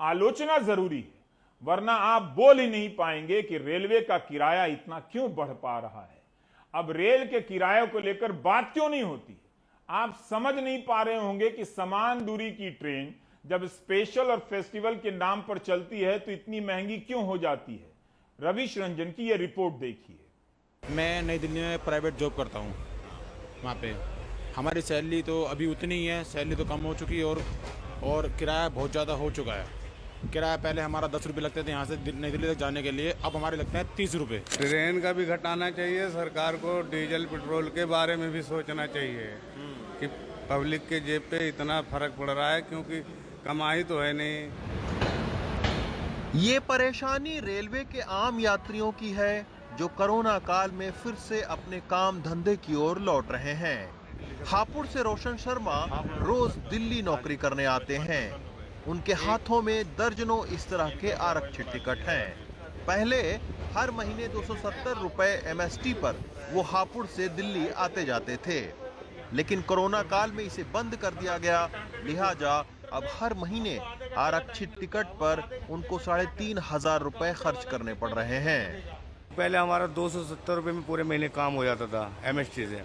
आलोचना जरूरी है, वरना आप बोल ही नहीं पाएंगे कि रेलवे का किराया इतना क्यों बढ़ पा रहा है। अब रेल के किराए को लेकर बात क्यों नहीं होती? आप समझ नहीं पा रहे होंगे कि समान दूरी की ट्रेन जब स्पेशल और फेस्टिवल के नाम पर चलती है तो इतनी महंगी क्यों हो जाती है। रविश रंजन की यह रिपोर्ट देखिए। मैं नई दिल्ली में प्राइवेट जॉब करता हूँ। वहाँ पे हमारी सैलरी तो अभी उतनी ही है, सैलरी तो कम हो चुकी है और किराया बहुत ज़्यादा हो चुका है। किराया पहले हमारा 10 रुपये लगते थे यहाँ से नई दिल्ली तक जाने के लिए, अब हमारे लगते हैं 30 रुपये। ट्रेन का भी घटाना चाहिए, सरकार को डीजल पेट्रोल के बारे में भी सोचना चाहिए कि पब्लिक के जेब पे इतना फर्क पड़ रहा है, क्योंकि कमाई तो है नहीं। ये परेशानी रेलवे के आम यात्रियों की है जो कोरोना काल में फिर से अपने काम धंधे की ओर लौट रहे हैं। हापुड़ से रोशन शर्मा रोज दिल्ली नौकरी करने आते हैं। उनके हाथों में दर्जनों इस तरह के आरक्षित टिकट हैं। पहले हर महीने 270 रुपए MST पर वो हापुड़ से दिल्ली आते जाते थे, लेकिन कोरोना काल में इसे बंद कर दिया गया। लिहाजा अब हर महीने आरक्षित टिकट पर उनको 3,500 रुपए खर्च करने पड़ रहे हैं। पहले हमारा 270 रुपये में पूरे महीने काम हो जाता था MST से।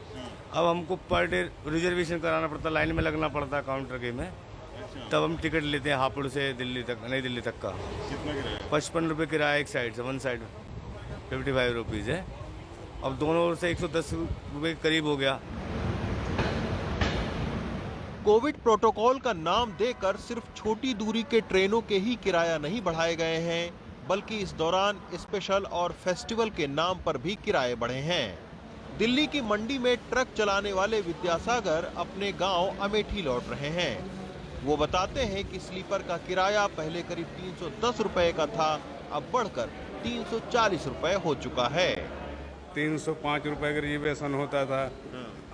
अब हमको पर डे रिजर्वेशन कराना पड़ता, लाइन में लगना पड़ता काउंटर के में, तब हम टिकट लेते हैं हापुड़ से दिल्ली तक, नई दिल्ली तक का। कितना किराया? 55 रुपये किराया एक साइड से, वन साइड 55 रुपीज़ है। अब दोनों ओर से 110 रुपये के करीब हो गया। कोविड प्रोटोकॉल का नाम देकर सिर्फ छोटी दूरी के ट्रेनों के ही किराया नहीं बढ़ाए गए हैं, बल्कि इस दौरान स्पेशल और फेस्टिवल के नाम पर भी किराए बढ़े हैं। दिल्ली की मंडी में ट्रक चलाने वाले विद्यासागर अपने गांव अमेठी लौट रहे हैं। वो बताते हैं कि स्लीपर का किराया पहले करीब 310 रुपए का था, अब बढ़कर 340 रुपए हो चुका है। 305 रुपए का रिजर्वेशन होता था,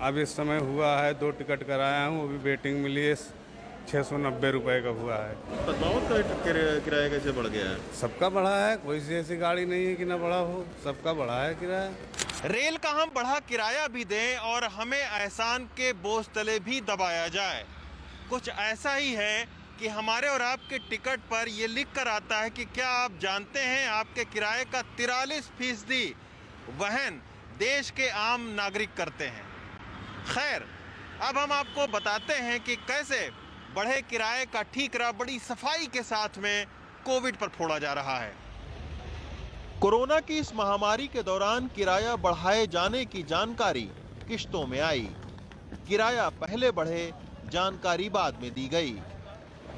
अब इस समय हुआ है 2 टिकट कराया हूँ, अभी वेटिंग मिली है 690 रुपए का हुआ है। किराया कैसे बढ़ गया है? सबका बढ़ा है, कोई सी ऐसी गाड़ी नहीं है कि ना बढ़ा हो, सबका बढ़ा है किराया। रेल का हम बढ़ा किराया भी दें और हमें एहसान के बोझ तले भी दबाया जाए। कुछ ऐसा ही है कि हमारे और आपके टिकट पर यह लिख कर आता है कि क्या आप जानते हैं आपके किराए का 43% वहन देश के आम नागरिक करते हैं। खैर, अब हम आपको बताते हैं कि कैसे बढ़े किराए का ठीकरा बड़ी सफाई के साथ में कोविड पर फोड़ा जा रहा है। कोरोना की इस महामारी के दौरान किराया बढ़ाए जाने की जानकारी किश्तों में आई। किराया पहले बढ़े, जानकारी बाद में दी गई।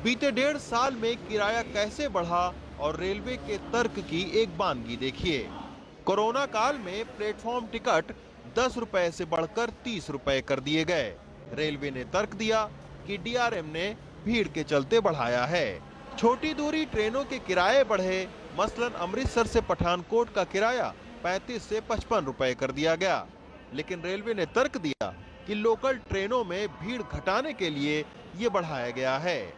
बीते 1.5 साल में किराया कैसे बढ़ा और रेलवे के तर्क की एक बानगी देखिए। कोरोना काल में प्लेटफॉर्म टिकट 10 रुपए से बढ़कर 30 रुपए कर दिए गए। रेलवे ने तर्क दिया कि DRM ने भीड़ के चलते बढ़ाया है। छोटी दूरी ट्रेनों के किराए बढ़े, मसलन अमृतसर से पठानकोट का किराया 35 से 55 रुपए कर दिया गया, लेकिन रेलवे ने तर्क दिया कि लोकल ट्रेनों में भीड़ घटाने के लिए ये बढ़ाया गया है।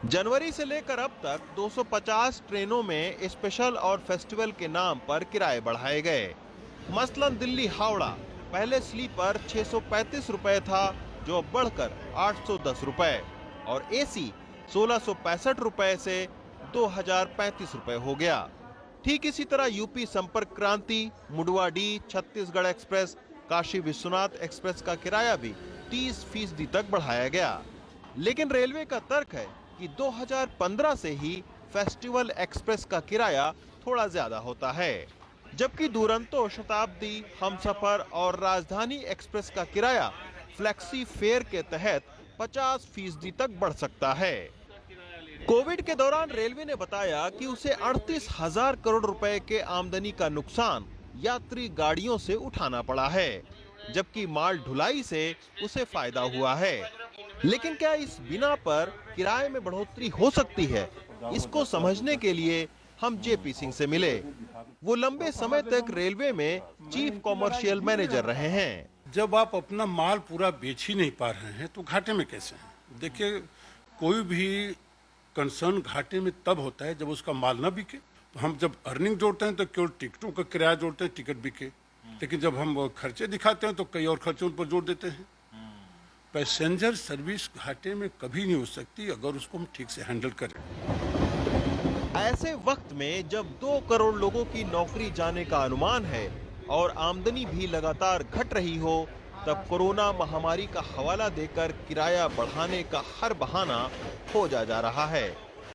जनवरी से लेकर अब तक 250 ट्रेनों में स्पेशल और फेस्टिवल के नाम पर किराए बढ़ाए गए। मसलन दिल्ली हावड़ा पहले स्लीपर 635 रुपए था, जो बढ़कर 810 रुपए, और AC 1665 रुपए से 2035 रुपए हो गया। ठीक इसी तरह यूपी संपर्क क्रांति, मुडवा-डी, छत्तीसगढ़ एक्सप्रेस, काशी विश्वनाथ एक्सप्रेस का किराया भी 30% तक बढ़ाया गया। लेकिन रेलवे का तर्क है कि 2015 से ही फेस्टिवल एक्सप्रेस का किराया थोड़ा ज्यादा होता है, जबकि दुरंतो, शताब्दी, हमसफर और राजधानी एक्सप्रेस का किराया फ्लेक्सी फेयर के तहत 50% तक बढ़ सकता है। कोविड के दौरान रेलवे ने बताया कि उसे 38,000 करोड़ रुपए के आमदनी का नुकसान यात्री गाड़ियों से उठाना पड़ा है, जबकि माल ढुलाई से उसे फायदा हुआ है। लेकिन क्या इस बिना पर किराए में बढ़ोतरी हो सकती है? इसको समझने के लिए हम JP सिंह से मिले। वो लंबे समय तक रेलवे में चीफ कॉमर्शियल मैनेजर रहे हैं। जब आप अपना माल पूरा बेच ही नहीं पा रहे हैं तो घाटे में कैसे हैं? देखिए, कोई भी कंसर्न घाटे में तब होता है जब उसका माल ना बिके। तो हम जब अर्निंग जोड़ते हैं तो केवल टिकटों का किराया जोड़ते हैं, टिकट बिके। लेकिन जब हम खर्चे दिखाते हैं तो कई और खर्चों पर जोड़ देते हैं। पैसेंजर सर्विस घाटे में कभी नहीं हो सकती अगर उसको हम ठीक से हैंडल करें। ऐसे वक्त में जब 2 करोड़ लोगों की नौकरी जाने का अनुमान है और आमदनी भी लगातार घट रही हो, तब कोरोना महामारी का हवाला देकर किराया बढ़ाने का हर बहाना खोजा जा रहा है।